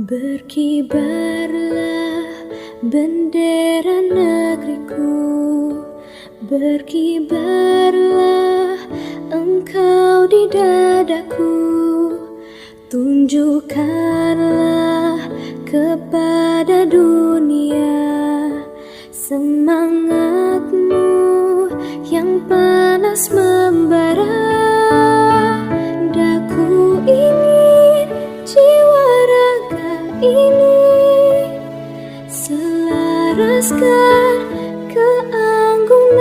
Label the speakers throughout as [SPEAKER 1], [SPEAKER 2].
[SPEAKER 1] Berkibarlah bendera negeriku, berkibarlah engkau di dadaku, tunjukkanlah kepada dunia semangatmu yang panas membara. Daku ingin jiwa raga ini selaraskan keanggunan.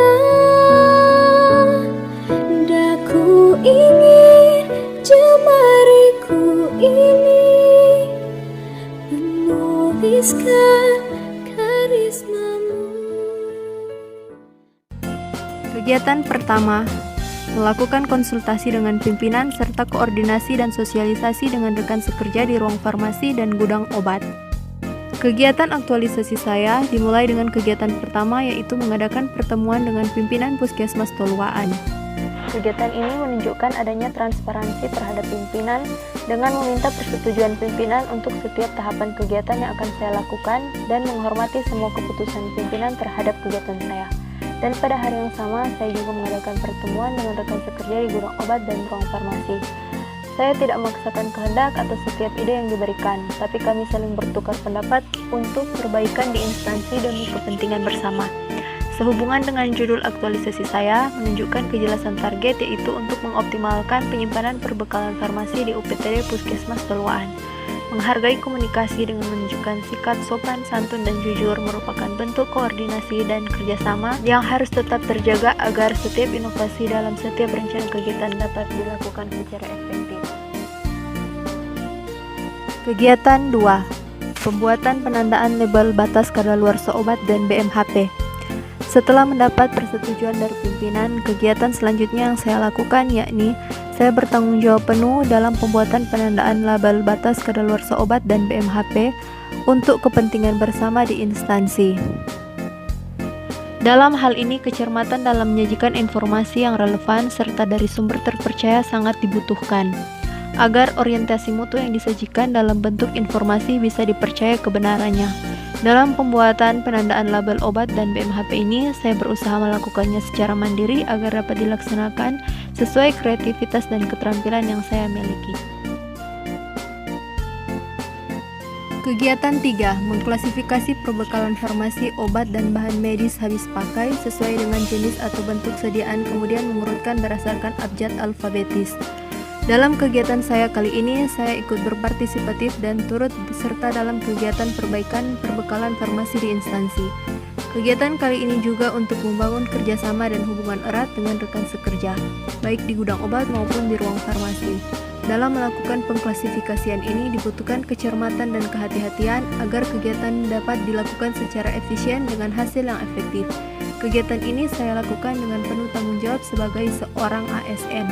[SPEAKER 1] Daku ingin jemariku ini menuliskan karismamu.
[SPEAKER 2] Kegiatan pertama, melakukan konsultasi dengan pimpinan serta koordinasi dan sosialisasi dengan rekan sekerja di ruang farmasi dan gudang obat. Kegiatan aktualisasi saya dimulai dengan kegiatan pertama, yaitu mengadakan pertemuan dengan pimpinan Puskesmas Toluaan. Kegiatan ini menunjukkan adanya transparansi terhadap pimpinan dengan meminta persetujuan pimpinan untuk setiap tahapan kegiatan yang akan saya lakukan dan menghormati semua keputusan pimpinan terhadap kegiatan saya. Dan pada hari yang sama, saya juga mengadakan pertemuan dengan rekan sekerja di gudang obat dan ruang farmasi. Saya tidak memaksakan kehendak atas setiap ide yang diberikan, tapi kami saling bertukar pendapat untuk perbaikan di instansi demi kepentingan bersama. Sehubungan dengan judul aktualisasi saya, menunjukkan kejelasan target, yaitu untuk mengoptimalkan penyimpanan perbekalan farmasi di UPTD Puskesmas Toluaan. Menghargai komunikasi dengan menunjukkan sikap sopan, santun, dan jujur merupakan bentuk koordinasi dan kerjasama yang harus tetap terjaga agar setiap inovasi dalam setiap rencana kegiatan dapat dilakukan secara efektif. Kegiatan 2. Pembuatan penandaan label batas kadaluarsa obat dan BMHP. Setelah mendapat persetujuan dari pimpinan, kegiatan selanjutnya yang saya lakukan yakni saya bertanggung jawab penuh dalam pembuatan penandaan label batas kadaluarsa obat dan BMHP untuk kepentingan bersama di instansi. Dalam hal ini, kecermatan dalam menyajikan informasi yang relevan serta dari sumber terpercaya sangat dibutuhkan, agar orientasi mutu yang disajikan dalam bentuk informasi bisa dipercaya kebenarannya. Dalam pembuatan penandaan label obat dan BMHP ini, saya berusaha melakukannya secara mandiri agar dapat dilaksanakan sesuai kreativitas dan keterampilan yang saya miliki. Kegiatan 3. Mengklasifikasi perbekalan farmasi, obat, dan bahan medis habis pakai sesuai dengan jenis atau bentuk sediaan, kemudian mengurutkan berdasarkan abjad alfabetis. Dalam kegiatan saya kali ini, saya ikut berpartisipatif dan turut beserta dalam kegiatan perbaikan perbekalan farmasi di instansi. Kegiatan kali ini juga untuk membangun kerjasama dan hubungan erat dengan rekan sekerja, baik di gudang obat maupun di ruang farmasi. Dalam melakukan pengklasifikasian ini dibutuhkan kecermatan dan kehati-hatian agar kegiatan dapat dilakukan secara efisien dengan hasil yang efektif. Kegiatan ini saya lakukan dengan penuh tanggung jawab sebagai seorang ASN.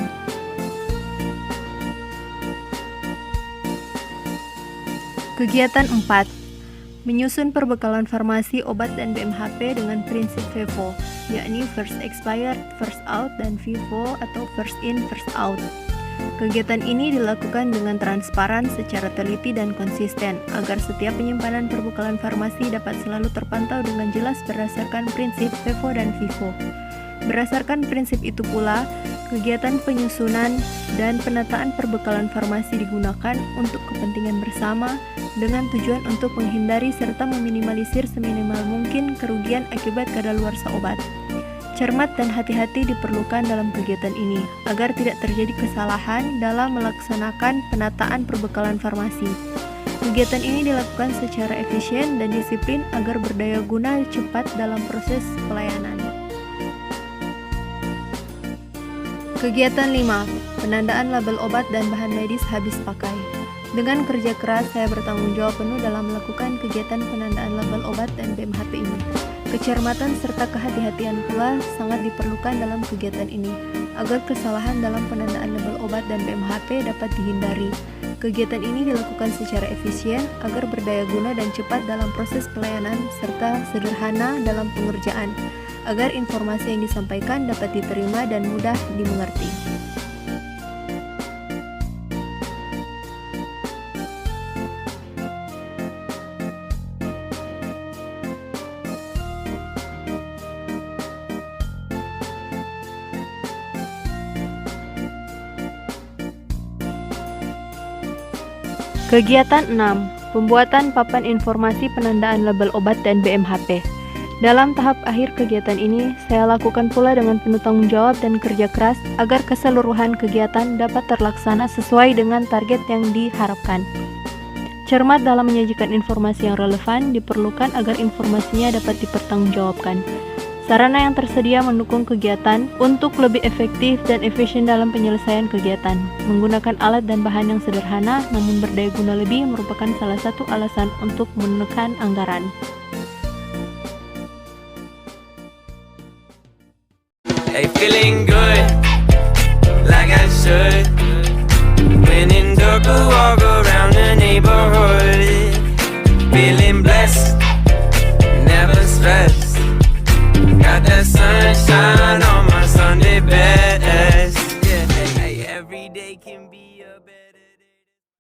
[SPEAKER 2] Kegiatan 4. Menyusun perbekalan farmasi, obat, dan BMHP dengan prinsip FIFO, yakni First Expired, First Out, dan FIFO atau First In, First Out. Kegiatan ini dilakukan dengan transparan, secara teliti, dan konsisten, agar setiap penyimpanan perbekalan farmasi dapat selalu terpantau dengan jelas berdasarkan prinsip FIFO dan FIFO. Berdasarkan prinsip itu pula, kegiatan penyusunan dan penataan perbekalan farmasi digunakan untuk kepentingan bersama dengan tujuan untuk menghindari serta meminimalisir seminimal mungkin kerugian akibat kadaluarsa obat. Cermat dan hati-hati diperlukan dalam kegiatan ini agar tidak terjadi kesalahan dalam melaksanakan penataan perbekalan farmasi. Kegiatan ini dilakukan secara efisien dan disiplin agar berdaya guna cepat dalam proses pelayanan. Kegiatan 5. Penandaan label obat dan bahan medis habis pakai. Dengan kerja keras, saya bertanggung jawab penuh dalam melakukan kegiatan penandaan label obat dan BMHP ini. Kecermatan serta kehati-hatian pula sangat diperlukan dalam kegiatan ini, agar kesalahan dalam penandaan label obat dan BMHP dapat dihindari. Kegiatan ini dilakukan secara efisien agar berdaya guna dan cepat dalam proses pelayanan serta sederhana dalam pengerjaan, agar informasi yang disampaikan dapat diterima dan mudah dimengerti. Kegiatan 6. Pembuatan papan informasi penandaan label obat dan BMHP. Dalam tahap akhir kegiatan ini, saya lakukan pula dengan penuh tanggung jawab dan kerja keras agar keseluruhan kegiatan dapat terlaksana sesuai dengan target yang diharapkan. Cermat dalam menyajikan informasi yang relevan diperlukan agar informasinya dapat dipertanggungjawabkan. Sarana yang tersedia mendukung kegiatan untuk lebih efektif dan efisien dalam penyelesaian kegiatan. Menggunakan alat dan bahan yang sederhana namun berdaya guna lebih merupakan salah satu alasan untuk menekan anggaran.
[SPEAKER 3] Hey, feeling good, like I should. When in dark, walk